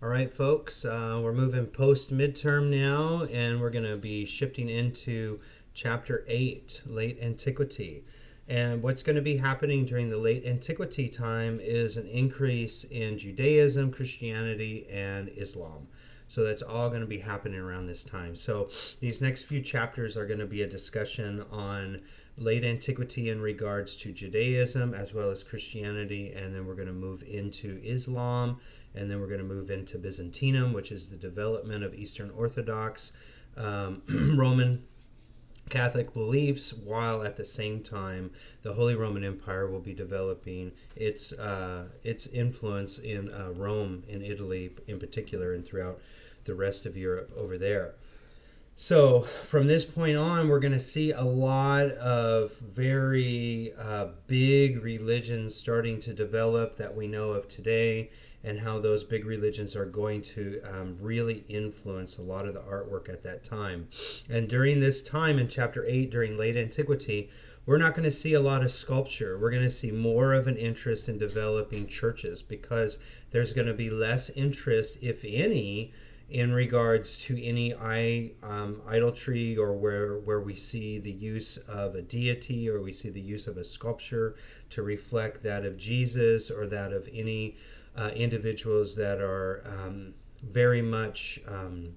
All right, folks, we're moving post midterm now, and we're going to be shifting into chapter 8, Late Antiquity. And what's going to be happening during the Late Antiquity time is an increase in Judaism, Christianity, and Islam. So that's all going to be happening around this time. So these next few chapters are going to be a discussion on late antiquity in regards to Judaism as well as Christianity, and then we're going to move into Islam, and then we're going to move into Byzantinum, which is the development of Eastern Orthodox Roman Catholic beliefs, while at the same time the Holy Roman Empire will be developing its influence in Rome, in Italy in particular, and throughout the rest of Europe over there. So from this point on, we're going to see a lot of very big religions starting to develop that we know of today, and how those big religions are going to really influence a lot of the artwork at that time. And during this time in chapter 8, during late antiquity, we're not going to see a lot of sculpture. We're going to see more of an interest in developing churches, because there's going to be less interest, if any, in regards to any idolatry, or where we see the use of a deity, or we see the use of a sculpture to reflect that of Jesus, or that of any individuals that are very much,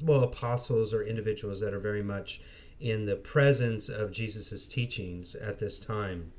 apostles, or individuals that are very much in the presence of Jesus's teachings at this time.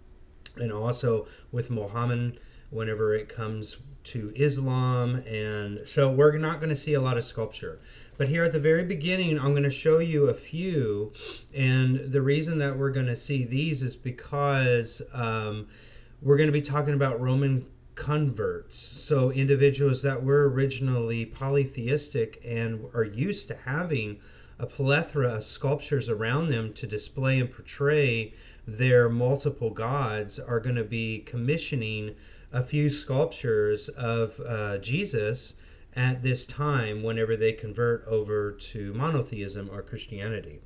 And also with Muhammad, whenever it comes to Islam. And so we're not going to see a lot of sculpture. But here at the very beginning, I'm going to show you a few. And the reason that we're going to see these is because we're going to be talking about Roman converts. So individuals that were originally polytheistic and are used to having a plethora of sculptures around them to display and portray their multiple gods, are going to be commissioning a few sculptures of Jesus at this time whenever they convert over to monotheism or Christianity.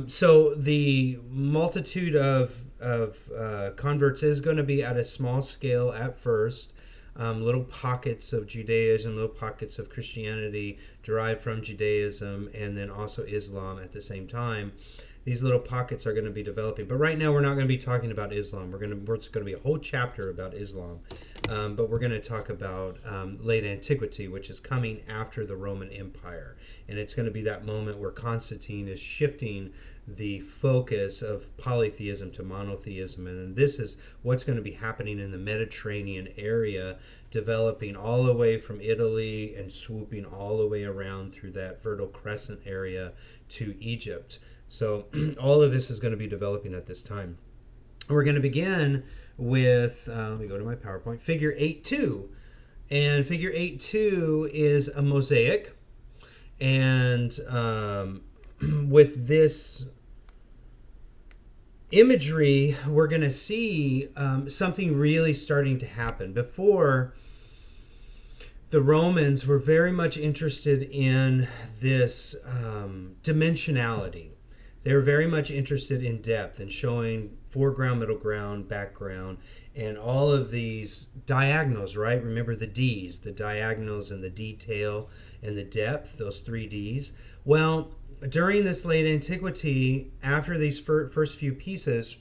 So the multitude of converts is going to be at a small scale at first. Little pockets of Judaism, little pockets of Christianity derived from Judaism, and then also Islam at the same time. These little pockets are going to be developing. But right now we're not going to be talking about Islam. It's going to be a whole chapter about Islam. But we're going to talk about late antiquity, which is coming after the Roman Empire. And it's going to be that moment where Constantine is shifting the focus of polytheism to monotheism. And this is what's going to be happening in the Mediterranean area, developing all the way from Italy and swooping all the way around through that Fertile Crescent area to Egypt. So all of this is going to be developing at this time. We're going to begin with, let me go to my PowerPoint, figure 8.2. And figure 8.2 is a mosaic. And with this imagery, we're going to see something really starting to happen. Before, the Romans were very much interested in this dimensionality. They were very much interested in depth and showing foreground, middle ground, background, and all of these diagonals, right? Remember the D's, the diagonals and the detail and the depth, those 3 D's. Well, during this late antiquity, after these first few pieces,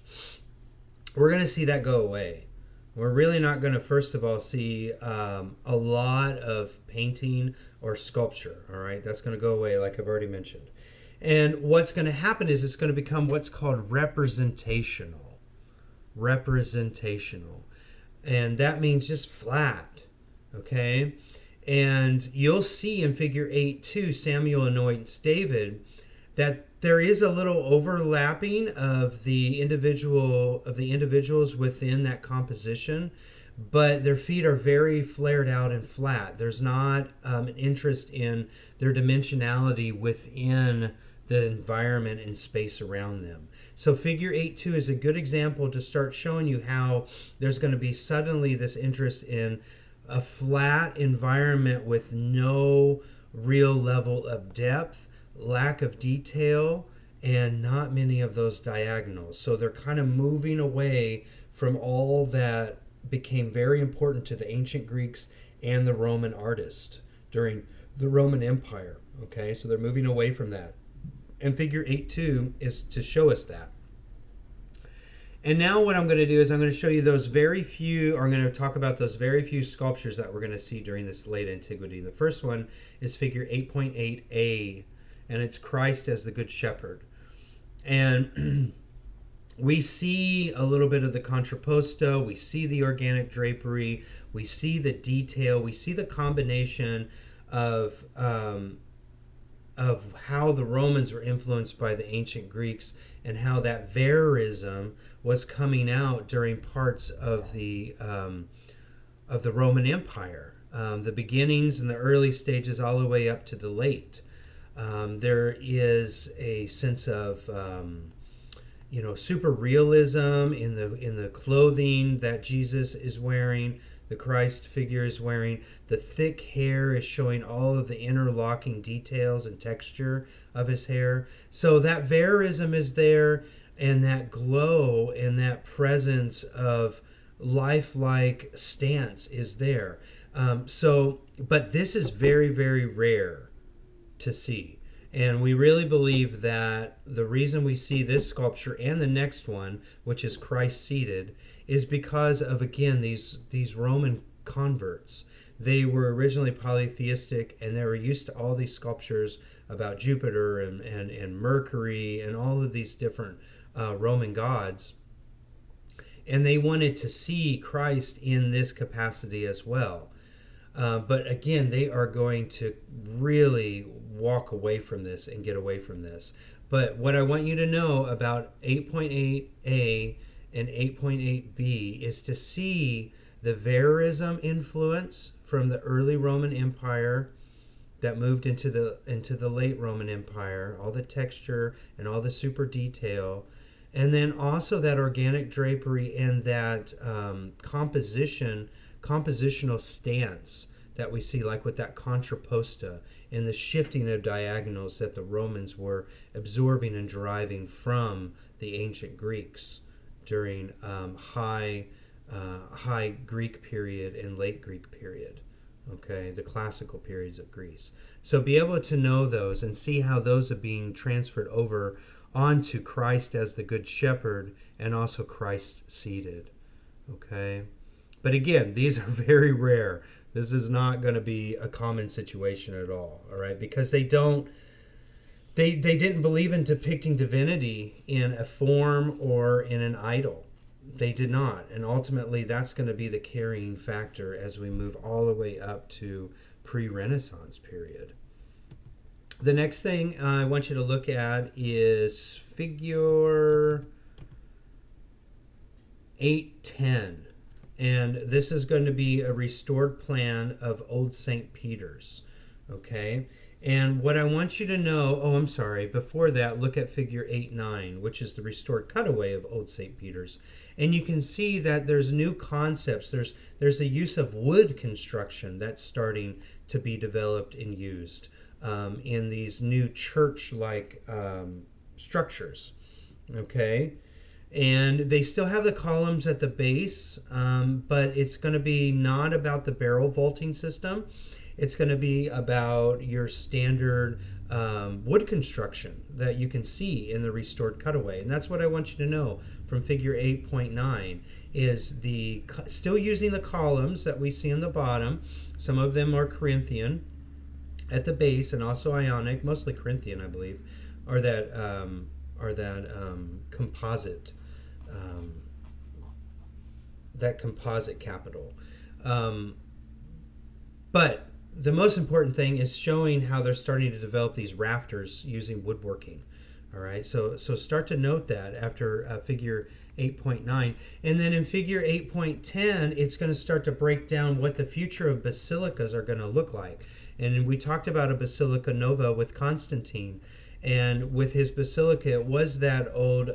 we're going to see that go away. We're really not going to, first of all, see a lot of painting or sculpture, all right? That's going to go away, like I've already mentioned. And what's going to happen is it's going to become what's called representational. Representational. And that means just flat, okay? And you'll see in figure 8.2, Samuel anoints David, that there is a little overlapping of the individuals within that composition, but their feet are very flared out and flat. There's not an interest in their dimensionality within the environment and space around them. So figure 8.2 is a good example to start showing you how there's going to be suddenly this interest in a flat environment with no real level of depth, lack of detail, and not many of those diagonals. So they're kind of moving away from all that became very important to the ancient Greeks and the Roman artist during the Roman Empire. Okay, so they're moving away from that. And figure 8.2 is to show us that. And now what I'm going to do is I'm going to show you those very few, or I'm going to talk about those very few sculptures that we're going to see during this late antiquity. The first one is figure 8.8a, and it's Christ as the Good Shepherd. And we see a little bit of the contrapposto, we see the organic drapery, we see the detail, we see the combination of how the Romans were influenced by the ancient Greeks, and how that verism was coming out during parts of the Roman Empire, the beginnings and the early stages, all the way up to the late. There is a sense of super realism in the clothing that Jesus is wearing, the Christ figure is wearing. The thick hair is showing all of the interlocking details and texture of his hair. So that verism is there, and that glow and that presence of lifelike stance is there. But this is very, very rare to see. And we really believe that the reason we see this sculpture and the next one, which is Christ seated, is because of, again, these Roman converts. They were originally polytheistic, and they were used to all these sculptures about Jupiter and Mercury and all of these different Roman gods. And they wanted to see Christ in this capacity as well. But again, they are going to really walk away from this and get away from this. But what I want you to know about 8.8a and 8.8b is to see the verism influence from the early Roman Empire that moved into the late Roman Empire, all the texture and all the super detail, and then also that organic drapery and that compositional stance that we see, like with that contrapposta and the shifting of diagonals that the Romans were absorbing and deriving from the ancient Greeks during high Greek period and late Greek period. Okay, the classical periods of Greece. So be able to know those and see how those are being transferred over onto Christ as the Good Shepherd and also Christ seated. Okay, but again, these are very rare. This is not going to be a common situation at all. All right, because they didn't believe in depicting divinity in a form or in an idol. They did not, and ultimately that's going to be the carrying factor as we move all the way up to pre-Renaissance period. The next thing I want you to look at is figure 8.10, and this is going to be a restored plan of Old St. Peter's. Okay, and what I want you to know, before that, look at figure 8.9, which is the restored cutaway of Old St. Peter's. And you can see that there's new concepts. There's the use of wood construction that's starting to be developed and used in these new church-like structures. Okay, and they still have the columns at the base, but it's going to be not about the barrel vaulting system. It's going to be about your standard wood construction that you can see in the restored cutaway. And that's what I want you to know from figure 8.9 is still using the columns that we see on the bottom. Some of them are Corinthian at the base and also Ionic, mostly Corinthian, I believe, or that composite capital. But the most important thing is showing how they're starting to develop these rafters using woodworking. All right, so start to note that after figure 8.9. And then in figure 8.10, it's going to start to break down what the future of basilicas are going to look like. And we talked about a Basilica Nova with Constantine. And with his basilica, it was that old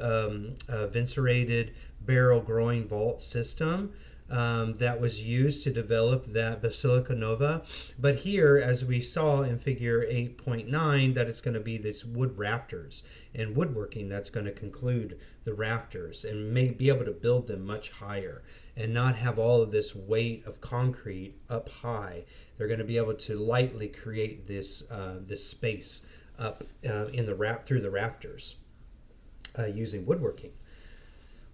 vincerated barrel groin vault system. that was used to develop that Basilica Nova. But here, as we saw in figure 8.9, that it's going to be this wood rafters and woodworking that's going to conclude the rafters and may be able to build them much higher and not have all of this weight of concrete up high. They're going to be able to lightly create this space up in the through the rafters using woodworking.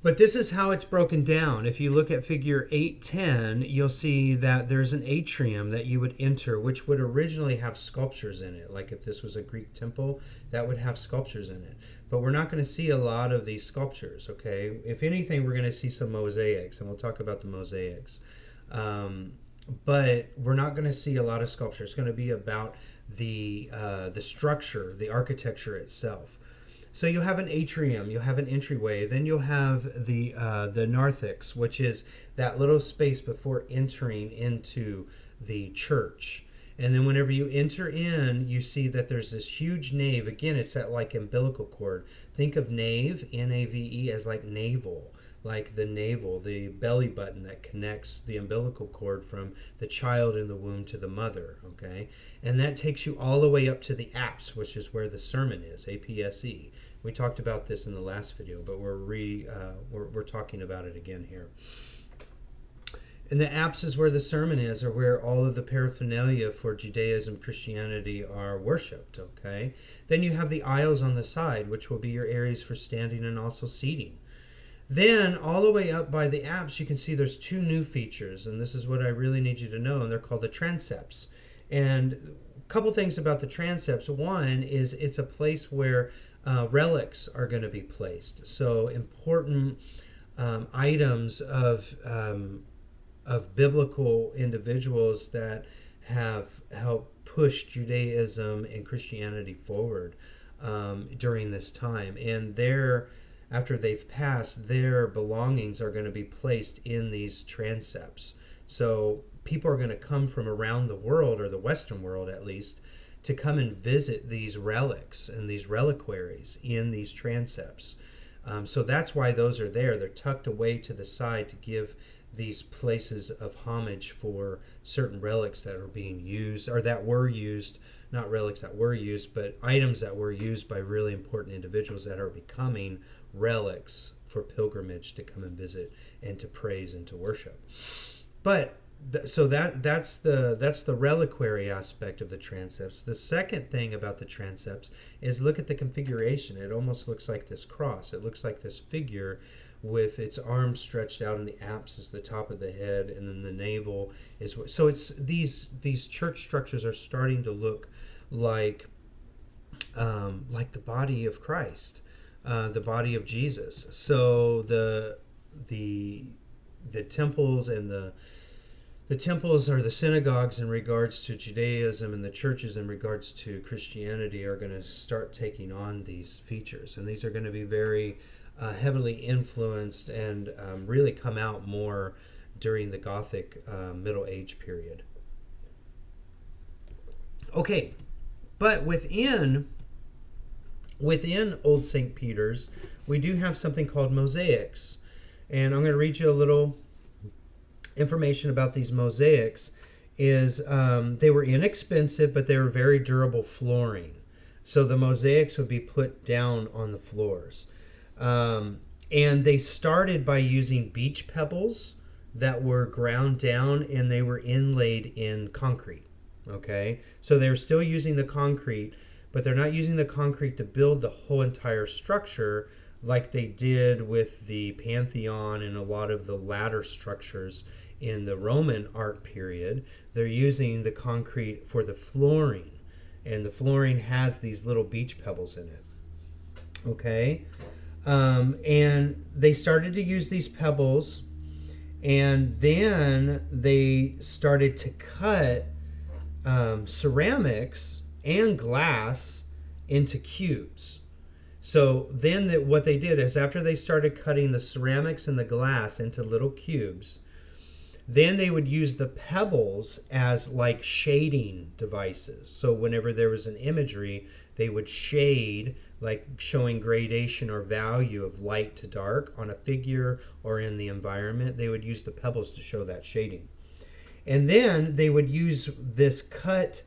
But this is how it's broken down. If you look at figure 810, you'll see that there's an atrium that you would enter, which would originally have sculptures in it. Like if this was a Greek temple, that would have sculptures in it. But we're not going to see a lot of these sculptures, okay? If anything, we're going to see some mosaics, and we'll talk about the mosaics. But we're not going to see a lot of sculpture. It's going to be about the structure, the architecture itself. So you'll have an atrium, you'll have an entryway, then you'll have the narthex, which is that little space before entering into the church. And then whenever you enter in, you see that there's this huge nave. Again, it's that like umbilical cord. Think of nave, N-A-V-E, as like navel, like the navel, the belly button that connects the umbilical cord from the child in the womb to the mother, okay? And that takes you all the way up to the apse, which is where the sermon is, A-P-S-E. We talked about this in the last video, but we're talking about it again here. And the apse is where the sermon is, or where all of the paraphernalia for Judaism, Christianity are worshipped, okay? Then you have the aisles on the side, which will be your areas for standing and also seating. Then all the way up by the apse, you can see there's two new features, and this is what I really need you to know, and they're called the transepts. And a couple things about the transepts. One is it's a place where relics are going to be placed. So important items of biblical individuals that have helped push Judaism and Christianity forward during this time. And after they've passed, their belongings are going to be placed in these transepts. So people are going to come from around the world, or the Western world at least, to come and visit these relics and these reliquaries in these transepts. So that's why those are there. They're tucked away to the side to give these places of homage for certain relics that are being used, or that were used, not relics that were used, but items that were used by really important individuals that are becoming relics for pilgrimage to come and visit and to praise and to worship. But so that's the reliquary aspect of the transepts. The second thing about the transepts is look at the configuration. It almost looks like this cross. It looks like this figure with its arms stretched out, and the apse is the top of the head, and then the navel is so it's these church structures are starting to look like the body of Christ, the body of Jesus. So the temples and the temples or the synagogues in regards to Judaism, and the churches in regards to Christianity are going to start taking on these features, and these are going to be very heavily influenced and really come out more during the Gothic Middle Age period. Okay, but within Old St. Peter's, we do have something called mosaics, and I'm going to read you a little information about these mosaics. Is they were inexpensive, but they were very durable flooring. So the mosaics would be put down on the floors. And they started by using beach pebbles that were ground down, and they were inlaid in concrete. Okay, so they're still using the concrete, but they're not using the concrete to build the whole entire structure like they did with the Pantheon and a lot of the latter structures in the Roman art period. They're using the concrete for the flooring, and the flooring has these little beach pebbles in it. Okay, and they started to use these pebbles, and then they started to cut ceramics and glass into cubes. So then what they did is, after they started cutting the ceramics and the glass into little cubes, Then they would use the pebbles as like shading devices. So whenever there was an imagery, they would shade, like showing gradation or value of light to dark on a figure or in the environment. They would use the pebbles to show that shading. And then they would use this cut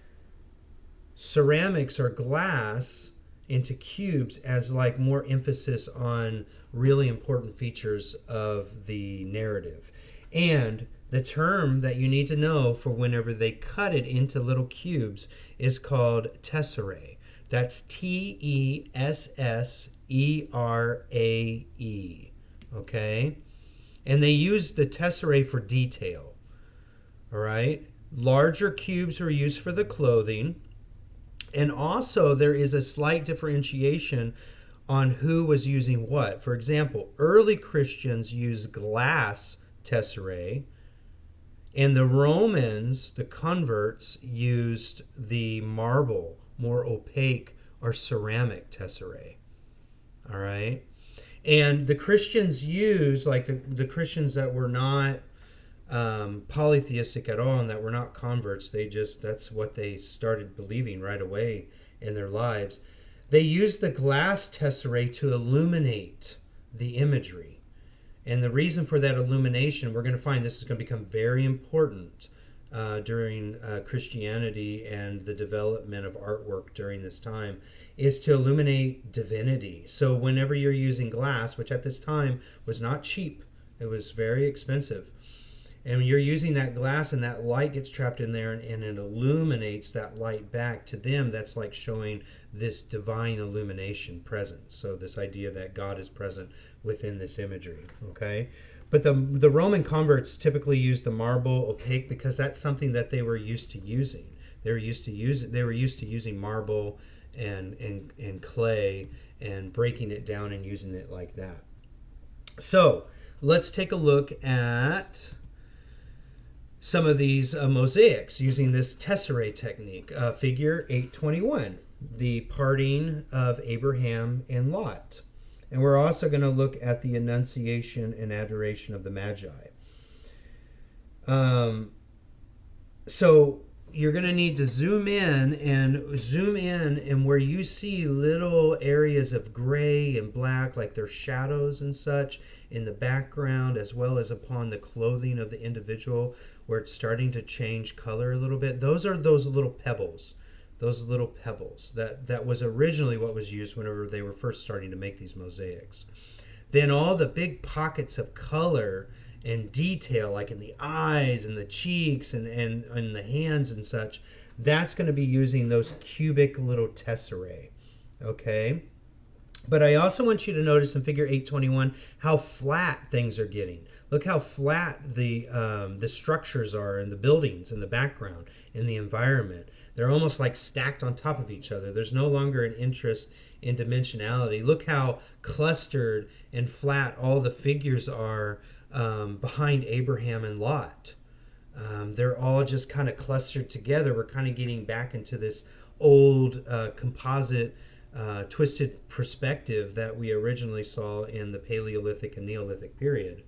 ceramics or glass into cubes as like more emphasis on really important features of the narrative. And the term that you need to know for whenever they cut it into little cubes is called tesserae. That's Tesserae. Okay? And they use the tesserae for detail. All right? Larger cubes are used for the clothing. And also there is a slight differentiation on who was using what. For example, early Christians used glass tesserae, and the Romans, the converts, used the marble, more opaque or ceramic tesserae. All right? And the Christians used, like the Christians that were not polytheistic at all and that were not converts, that's what they started believing right away in their lives. They used the glass tesserae to illuminate the imagery. And the reason for that illumination, we're going to find this is going to become very important during Christianity and the development of artwork during this time, is to illuminate divinity. So whenever you're using glass, which at this time was not cheap, it was very expensive, and you're using that glass and that light gets trapped in there and it illuminates that light back to them, that's like showing this divine illumination present. So this idea that God is present within this imagery, okay? But the Roman converts typically used the marble opaque because that's something that they were used to using. They were used to using marble and clay and breaking it down and using it like that. So let's take a look at some of these mosaics using this tesserae technique. Figure 821, the parting of Abraham and Lot. And we're also going to look at the Annunciation and Adoration of the Magi. So you're going to need to zoom in and where you see little areas of gray and black, like their shadows and such in the background, as well as upon the clothing of the individual, where it's starting to change color a little bit. Those are those little pebbles. That was originally what was used whenever they were first starting to make these mosaics. Then all the big pockets of color and detail, like in the eyes and the cheeks and the hands and such, that's going to be using those cubic little tesserae. Okay? But I also want you to notice in figure 821 how flat things are getting. Look how flat the structures are in the buildings in the background, in the environment. They're almost like stacked on top of each other. There's no longer an interest in dimensionality. Look how clustered and flat all the figures are behind Abraham and Lot. They're all just kind of clustered together. We're kind of getting back into this old composite twisted perspective that we originally saw in the Paleolithic and Neolithic period.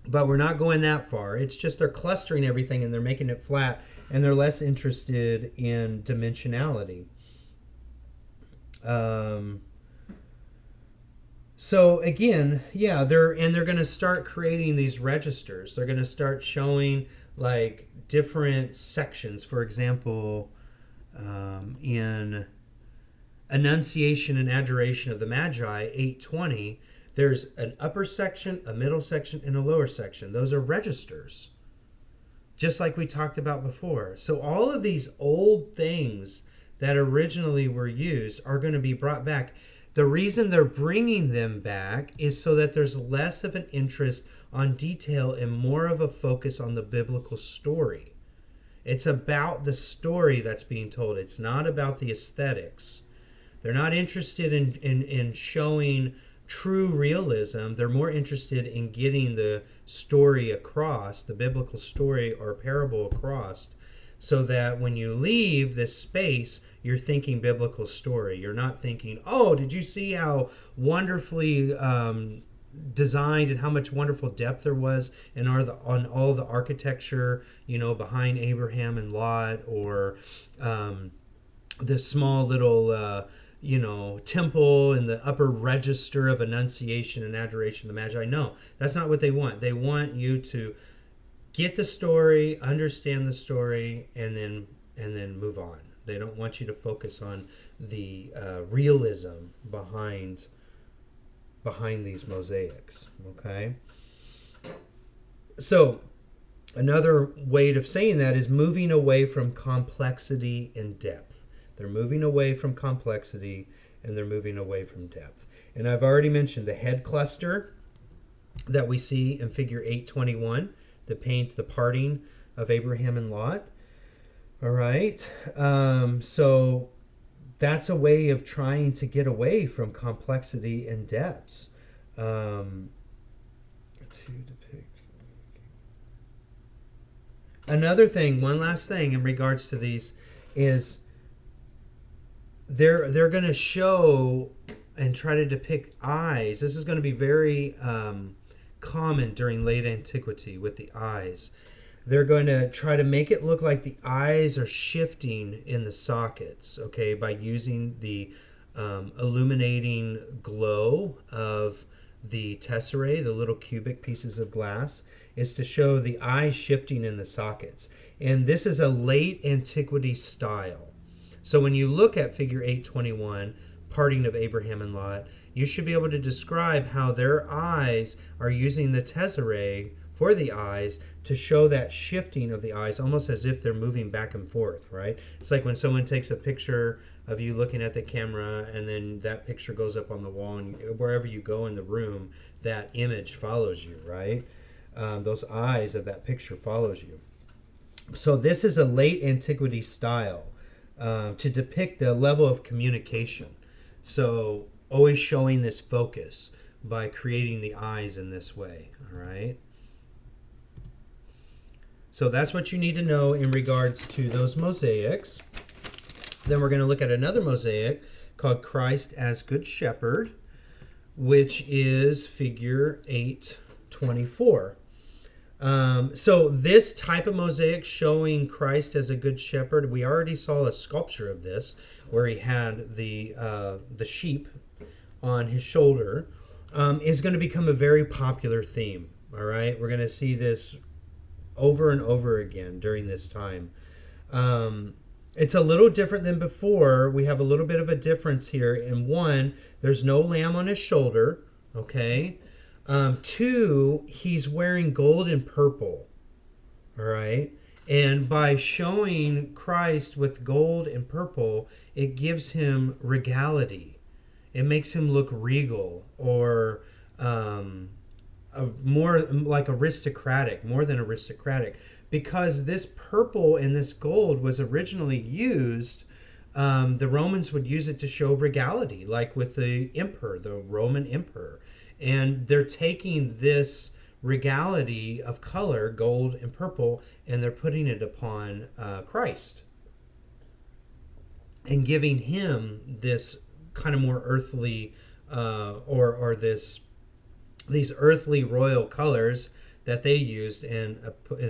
But we're not going that far. It's just they're clustering everything and they're making it flat, and they're less interested in dimensionality. So again, yeah, they're going to start creating these registers. They're going to start showing like different sections. For example, in Annunciation and Adoration of the Magi, 820, there's an upper section, a middle section, and a lower section. Those are registers, just like we talked about before. So all of these old things that originally were used are going to be brought back. The reason they're bringing them back is so that there's less of an interest on detail and more of a focus on the biblical story. It's about the story that's being told. It's not about the aesthetics. They're not interested in showing true realism. They're more interested in getting the story across, the biblical story or parable across, so that when you leave this space, you're thinking biblical story. You're not thinking, oh, did you see how wonderfully designed and how much wonderful depth there was in on all the architecture, behind Abraham and Lot, or the small little temple in the upper register of annunciation and adoration of the Magi. No, that's not what they want. They want you to get the story, understand the story, and then move on. They don't want you to focus on the realism behind these mosaics. Okay, so another way of saying that is moving away from complexity and depth. They're moving away from complexity and they're moving away from depth. And I've already mentioned the head cluster that we see in figure 821, the paint the parting of Abraham and Lot. All right, so that's a way of trying to get away from complexity and depths. To depict. Another thing, one last thing in regards to these is they're going to show and try to depict eyes. This is going to be very common during late antiquity with the eyes. They're going to try to make it look like the eyes are shifting in the sockets, okay, by using the illuminating glow of the tesserae, the little cubic pieces of glass, is to show the eyes shifting in the sockets. And this is a late antiquity style. So when you look at figure 821, parting of Abraham and Lot, you should be able to describe how their eyes are using the tesserae for the eyes to show that shifting of the eyes, almost as if they're moving back and forth, right? It's like when someone takes a picture of you looking at the camera and then that picture goes up on the wall, and wherever you go in the room, that image follows you, right? Those eyes of that picture follows you. So this is a late antiquity style to depict the level of communication. So always showing this focus by creating the eyes in this way, all right? So that's what you need to know in regards to those mosaics. Then we're going to look at another mosaic called Christ as Good Shepherd, which is figure 824. So this type of mosaic showing Christ as a good shepherd, we already saw a sculpture of this where he had the sheep on his shoulder, is going to become a very popular theme. All right, we're going to see this over and over again during this time. It's a little different than before. We have a little bit of a difference here. In one, there's no lamb on his shoulder. Okay. Two, he's wearing gold and purple. All right. And by showing Christ with gold and purple, it gives him regality. It makes him look regal, or more like aristocratic, more than aristocratic, because this purple and this gold was originally used. The Romans would use it to show regality, like with the emperor, the Roman emperor. And they're taking this regality of color, gold and purple, and they're putting it upon Christ and giving him this kind of more earthly, or these earthly royal colors that they used, and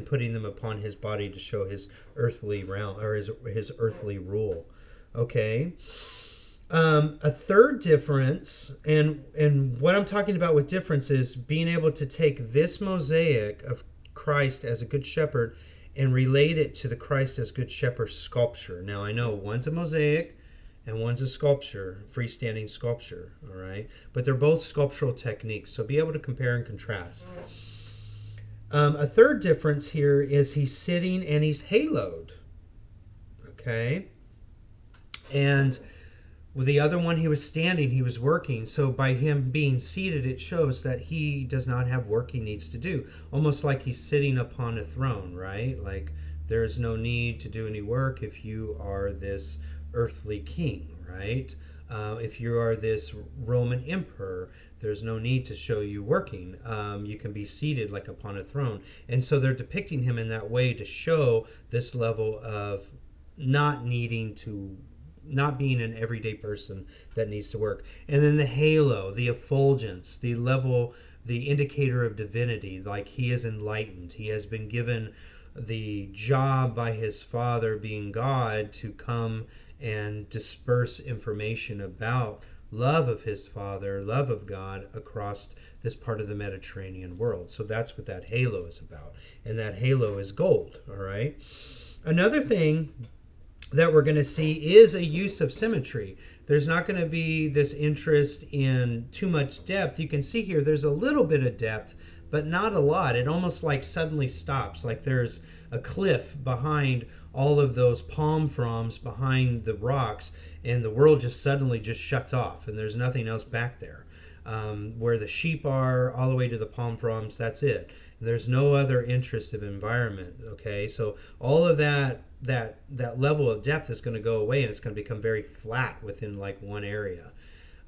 putting them upon his body to show his earthly realm, or his earthly rule. Okay. A third difference, and what I'm talking about with difference, is being able to take this mosaic of Christ as a good shepherd and relate it to the Christ as good shepherd sculpture. Now I know one's a mosaic and one's a sculpture, freestanding sculpture, all right? But they're both sculptural techniques, so be able to compare and contrast. A third difference here is he's sitting and he's haloed, okay? And with the other one, he was standing, he was working. So by him being seated, it shows that he does not have work he needs to do. Almost like he's sitting upon a throne, right? Like there's no need to do any work if you are this earthly king, right? If you are this Roman emperor, there's no need to show you working. You can be seated like upon a throne. And so they're depicting him in that way to show this level of not being an everyday person that needs to work. And then the halo, the effulgence, the level the indicator of divinity, like he is enlightened. He has been given the job by his Father, being God, to come and disperse information about love of his Father, love of God across this part of the Mediterranean world. So that's what that halo is about. And that halo is gold, all right? Another thing that we're going to see is a use of symmetry. There's not going to be this interest in too much depth. You can see here there's a little bit of depth, but not a lot. It almost like suddenly stops, like there's a cliff behind all of those palm fronds behind the rocks, and the world just suddenly just shuts off, and there's nothing else back there. Where the sheep are, all the way to the palm fronds, that's it. There's no other interest of environment. Okay, so all of that level of depth is going to go away, and it's going to become very flat within like one area.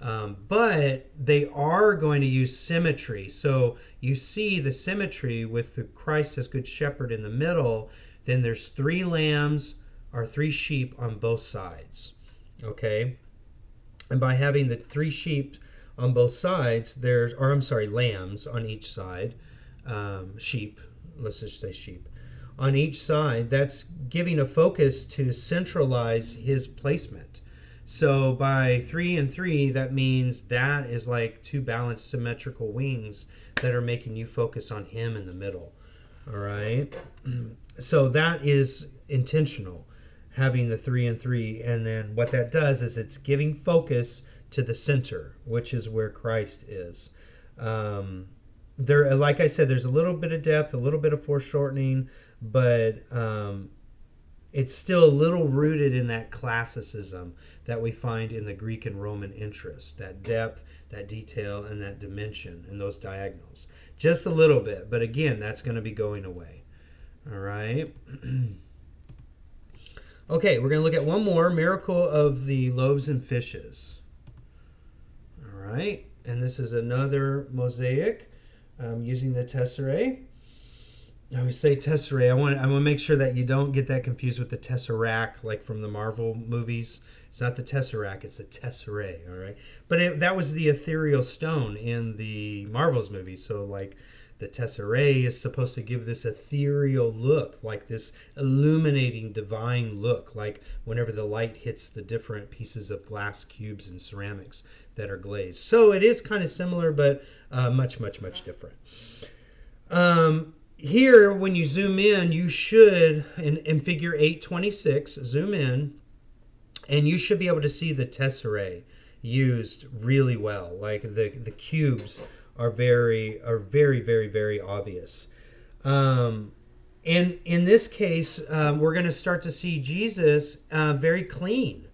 But they are going to use symmetry. So you see the symmetry with the Christ as Good Shepherd in the middle. Then there's 3 lambs or 3 sheep on both sides. Okay, and by having the 3 sheep on both sides, lambs on each side, sheep, let's just say sheep, on each side, that's giving a focus to centralize his placement. So by 3 and 3, that means that is like 2 balanced symmetrical wings that are making you focus on him in the middle. All right. So that is intentional, having the 3 and 3. And then what that does is it's giving focus to the center, which is where Christ is. There, like I said, there's a little bit of depth, a little bit of foreshortening, but it's still a little rooted in that classicism that we find in the Greek and Roman interest, that depth, that detail, and that dimension, and those diagonals. Just a little bit, but again, that's going to be going away. All right. Okay, we're going to look at one more, miracle of the loaves and fishes. All right, and this is another mosaic using the tesserae. I always say tesserae. I want to make sure that you don't get that confused with the tesseract, like from the Marvel movies. It's not the tesseract, it's the tesserae, all right? But that was the ethereal stone in the Marvel's movie. So like the tesserae is supposed to give this ethereal look, like this illuminating divine look, like whenever the light hits the different pieces of glass cubes and ceramics that are glazed. So it is kind of similar, but much, much, much different. Here, when you zoom in, you should, in figure 826, zoom in, and you should be able to see the tesserae used really well. Like the cubes are very, very, very obvious. And in this case, we're going to start to see Jesus very clean.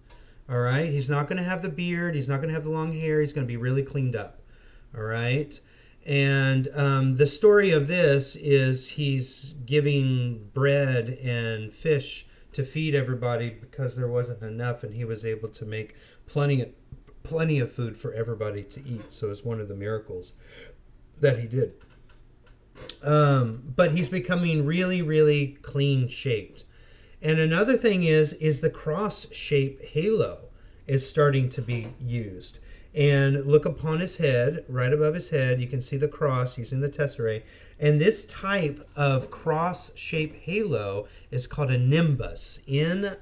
All right, he's not going to have the beard. He's not going to have the long hair. He's going to be really cleaned up. All right. And the story of this is he's giving bread and fish to feed everybody because there wasn't enough, and he was able to make plenty of food for everybody to eat. So it's one of the miracles that he did. But he's becoming really, really clean shaped. And another thing is the cross shape halo is starting to be used. And look upon his head, right above his head, you can see the cross. He's in the tesserae. And this type of cross-shaped halo is called a nimbus. N-I-M-B-U-S.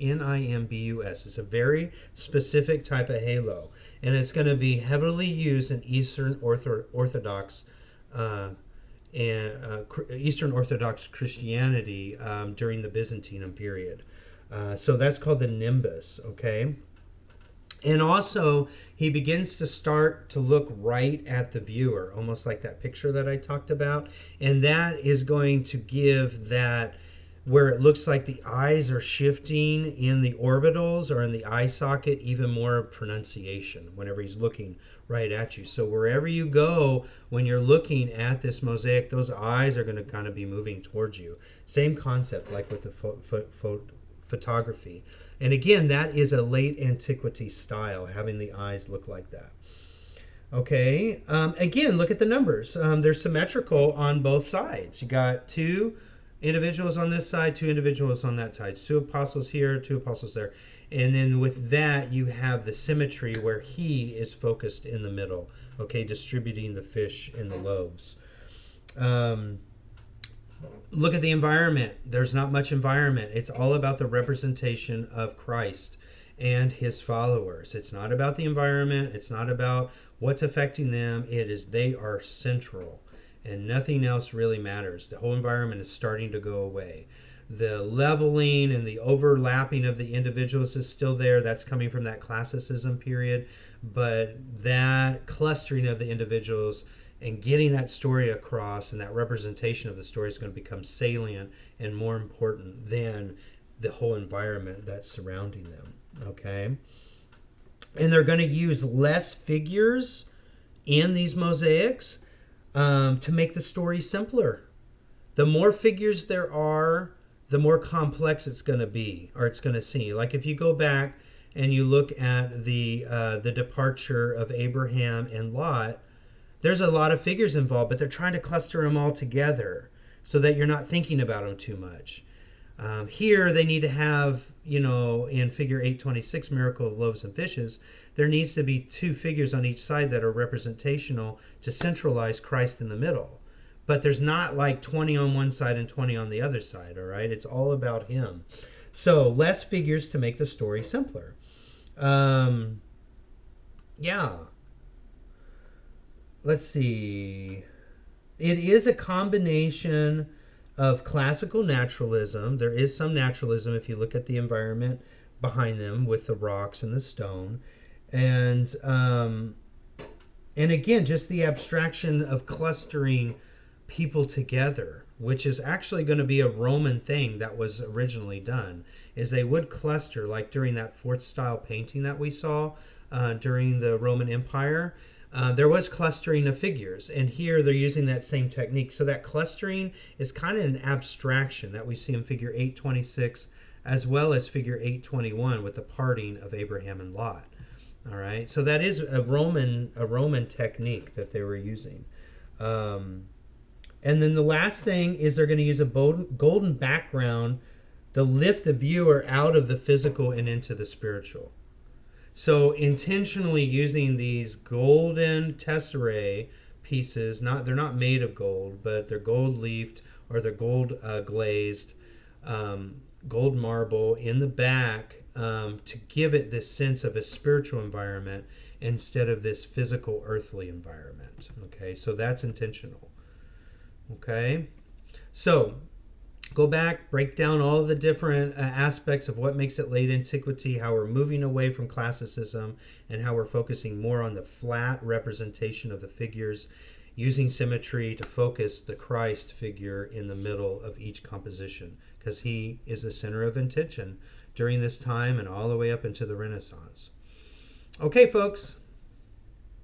N-I-M-B-U-S. It's a very specific type of halo. And it's going to be heavily used in Eastern Orthodox Eastern Orthodox Christianity during the Byzantine period. So that's called the nimbus, okay? And also, he begins to start to look right at the viewer, almost like that picture that I talked about. And that is going to give that, where it looks like the eyes are shifting in the orbitals or in the eye socket, even more pronunciation whenever he's looking right at you. So wherever you go, when you're looking at this mosaic, those eyes are going to kind of be moving towards you. Same concept like with the photography. And again, that is a late antiquity style, having the eyes look like that. Okay, again, look at the numbers. They're symmetrical on both sides. You got 2 individuals on this side, 2 individuals on that side, 2 apostles here, 2 apostles there. And then with that, you have the symmetry where he is focused in the middle, okay, distributing the fish and the loaves. Look at the environment. There's not much environment. It's all about the representation of Christ and his followers. It's not about the environment. It's not about what's affecting them. It is they are central, and nothing else really matters. The whole environment is starting to go away. The leveling and the overlapping of the individuals is still there. That's coming from that classicism period. But that clustering of the individuals and getting that story across and that representation of the story is going to become salient and more important than the whole environment that's surrounding them. Okay? And they're going to use less figures in these mosaics to make the story simpler. The more figures there are, the more complex it's going to be, or it's going to seem. Like if you go back and you look at the departure of Abraham and Lot, there's a lot of figures involved, but they're trying to cluster them all together so that you're not thinking about them too much. Here they need to have, in figure 826, Miracle of Loaves and Fishes, there needs to be 2 figures on each side that are representational to centralize Christ in the middle. But there's not like 20 on one side and 20 on the other side, all right? It's all about him. So less figures to make the story simpler. Yeah. Let's see. It is a combination of classical naturalism. There is some naturalism if you look at the environment behind them with the rocks and the stone. And again, just the abstraction of clustering people together, which is actually going to be a Roman thing that was originally done, is they would cluster, like during that 4th style painting that we saw during the Roman Empire. There was clustering of figures, and here they're using that same technique. So that clustering is kind of an abstraction that we see in figure 826 as well as figure 821 with the parting of Abraham and Lot. All right, so that is a Roman technique that they were using. And then the last thing is they're going to use a golden background to lift the viewer out of the physical and into the spiritual. So intentionally using these golden tesserae pieces, they're not made of gold, but they're gold leafed or they're gold glazed, gold marble in the back to give it this sense of a spiritual environment instead of this physical earthly environment. Okay, so that's intentional. Okay, so go back, break down all of the different aspects of what makes it late antiquity, how we're moving away from classicism, and how we're focusing more on the flat representation of the figures, using symmetry to focus the Christ figure in the middle of each composition, because he is the center of attention during this time and all the way up into the Renaissance. Okay, folks,